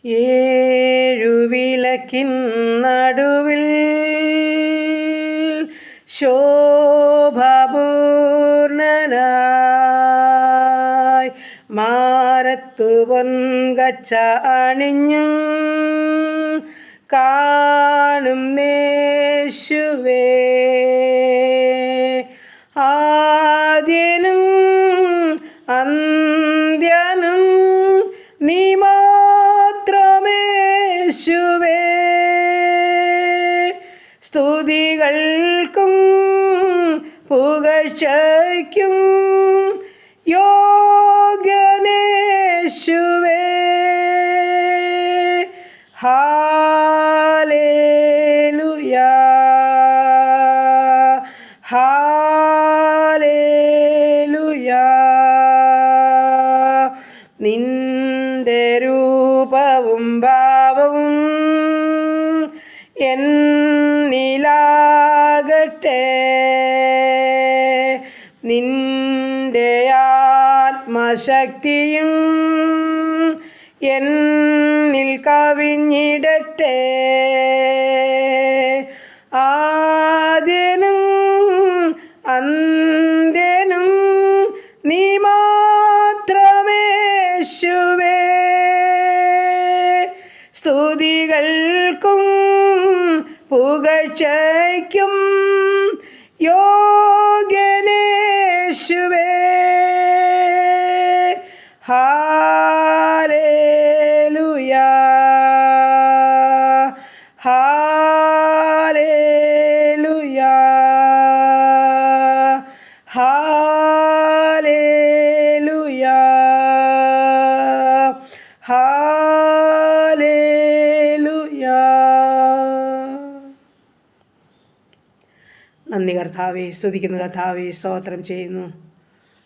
ഏഴുവിളക്കിൻ നടുവിൽ ശോഭപൂർണനായി മാറത്തു പൊൻകച്ച അണിഞ്ഞും കാണും യേശുവേ. ആദ്യനും അന്ത്യനും നീ മാത്രമേശുവേ. സ്തുതികൾക്കും പുകഴ്ചയ്ക്കും യോഗ്യനേശുവേ. ഹല്ലേലൂയ ഹല്ലേലൂയ. നിന്റെ രൂപവും ഭാവവും എന്നിലാകട്ടെ. നിന്റെ ആത്മശക്തിയും എന്നിൽ കവിഞ്ഞിടട്ടെ. ആദ്യനും അന്ത്യനും നീ മാത്രമേശുവേ. സ്തുതികൾക്കും പുകഴ്ചയ്ക്കും യോഗ്യനേശുവേ. ഹല്ലേലൂയ ഹല്ലേലൂയ ഹല്ലേലൂയ ഹല്ലേലൂയ. നന്ദി കർത്താവേ, സ്തുതിക്കുന്ന കർത്താവേ, സ്തോത്രം ചെയ്യുന്നു.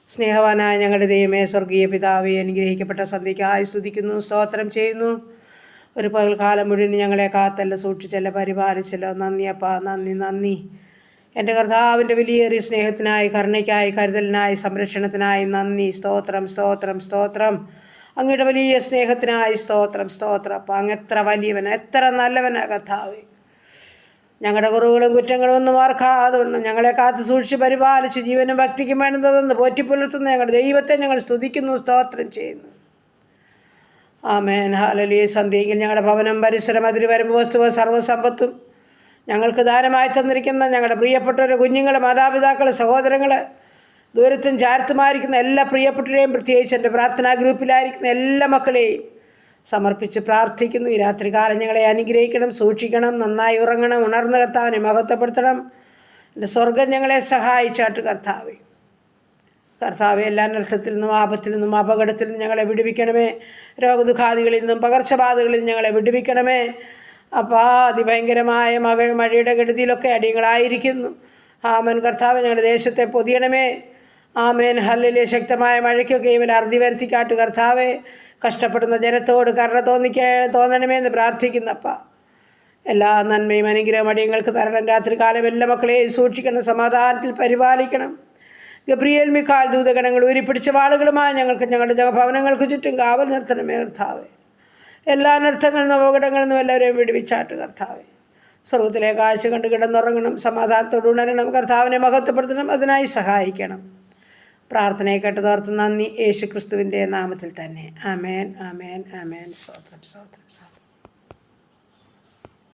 സ്നേഹവാനായ ഞങ്ങളുടെ ദൈവമേ, സ്വർഗീയ പിതാവേ, അനുഗ്രഹിക്കപ്പെട്ട സന്ധ്യയ്ക്കായി സ്തുതിക്കുന്നു, സ്തോത്രം ചെയ്യുന്നു. ഒരു പകൽക്കാലം മുഴുവൻ ഞങ്ങളെ കാത്തല്ല, സൂക്ഷിച്ചല്ല, പരിപാലിച്ചല്ലോ. നന്ദി അപ്പാ, നന്ദി നന്ദി. എൻ്റെ കർത്താവിൻ്റെ വിലയേറിയ സ്നേഹത്തിനായി, കരുണയ്ക്കായി, കരുതലിനായി, സംരക്ഷണത്തിനായി നന്ദി. സ്തോത്രം സ്തോത്രം സ്തോത്രം. അങ്ങയുടെ വലിയ സ്നേഹത്തിനായി സ്തോത്രം സ്തോത്രം. അപ്പം അങ്ങ് എത്ര വലിയവനാ, എത്ര നല്ലവനാ കർത്താവേ. ഞങ്ങളുടെ കുറവുകളും കുറ്റങ്ങളും ഒന്നും ഓർക്കാതെ ഞങ്ങളെ കാത്തു സൂക്ഷിച്ച് പരിപാലിച്ച് ജീവനും ഭക്തിക്കും വേണ്ടതെന്ന് പോറ്റിപ്പുലർത്തുന്ന ഞങ്ങളുടെ ദൈവത്തെ ഞങ്ങൾ സ്തുതിക്കുന്നു, സ്തോത്രം ചെയ്യുന്നു. ആമേൻ. ഹല്ലേലൂയ. സന്ധ്യയെങ്കിൽ ഞങ്ങളുടെ ഭവനം, പരിസരം, അതിര് വരുമ്പോൾ വസ്തുവ സർവ്വസമ്പത്തും ഞങ്ങൾക്ക് ദാനമായി തന്നിരിക്കുന്ന ഞങ്ങളുടെ പ്രിയപ്പെട്ടവരുടെ കുഞ്ഞുങ്ങൾ, മാതാപിതാക്കൾ, സഹോദരങ്ങൾ, ദൂരത്തും ചാരത്തുമായിരിക്കുന്ന എല്ലാ പ്രിയപ്പെട്ടവരെയും, പ്രത്യേകിച്ച് എൻ്റെ പ്രാർത്ഥനാ ഗ്രൂപ്പിലായിരിക്കുന്ന എല്ലാ മക്കളെയും സമർപ്പിച്ച് പ്രാർത്ഥിക്കുന്നു. ഈ രാത്രികാലം ഞങ്ങളെ അനുഗ്രഹിക്കണം, സൂക്ഷിക്കണം, നന്നായി ഉറങ്ങണം, ഉണർന്ന കർത്താവിനെ മഹത്വപ്പെടുത്തണം. എൻ്റെ സ്വർഗം ഞങ്ങളെ സഹായിച്ചാട്ട് കർത്താവേ. കർത്താവെ, എല്ലാ അനർത്ഥത്തിൽ നിന്നും, ആപത്തിൽ നിന്നും, അപകടത്തിൽ നിന്നും ഞങ്ങളെ വിടുവിക്കണമേ. രോഗദുഃഖാദികളിൽ നിന്നും, പകർച്ചബാധകളിൽ നിന്നും ഞങ്ങളെ വിടുവിക്കണമേ. അപ്പോൾ അതിഭയങ്കരമായ മഴയുടെ കെടുതിയിലൊക്കെ അടിയങ്ങളായിരിക്കുന്നു. ആമേൻ. കർത്താവ്, ഞങ്ങളുടെ ദേശത്തെ പൊതിയണമേ. ആമേൻ. ഹല്ലേലൂയ. ശക്തമായ മഴയ്ക്കൊക്കെ ഇവർ അറുതി വരുത്തിക്കാട്ട് കർത്താവെ. കഷ്ടപ്പെടുന്ന ജനത്തോട് കരുണ തോന്നണമേ എന്ന് പ്രാർത്ഥിക്കുന്നപ്പ. എല്ലാ നന്മയും അനുഗ്രഹം അടിയങ്ങൾക്ക് തരണം. രാത്രികാലം എല്ലാ മക്കളെയും സൂക്ഷിക്കണം, സമാധാനത്തിൽ പരിപാലിക്കണം. ഗബ്രിയേൽ, മിഖാൽ ദൂതഗണങ്ങൾ ഉയരിപ്പിടിച്ച വാളുകളുമായി ഞങ്ങൾക്ക് ഞങ്ങളുടെ ഭവനങ്ങൾക്ക് ചുറ്റും കാവൽ നിർത്തണമേ കർത്താവെ. എല്ലാ അനർത്ഥങ്ങളിൽ നിന്നും അപകടങ്ങളിൽ നിന്നും എല്ലാവരെയും വിടുവിച്ചാട്ട് കർത്താവെ. സ്വർഗത്തിലെ കാഴ്ച കണ്ട് കിടന്നുറങ്ങണം, സമാധാനത്തോട് ഉണരണം, കർത്താവിനെ മഹത്വപ്പെടുത്തണം. അതിനായി സഹായിക്കണം. പ്രാർത്ഥനയെ കേട്ടതോർത്ത് നന്ദി, യേശു ക്രിസ്തുവിൻ്റെ നാമത്തിൽ തന്നെ. ആമേൻ ആമേൻ ആമേൻ. സ്തോത്രം സ്തോത്രം സ്തോത്രം.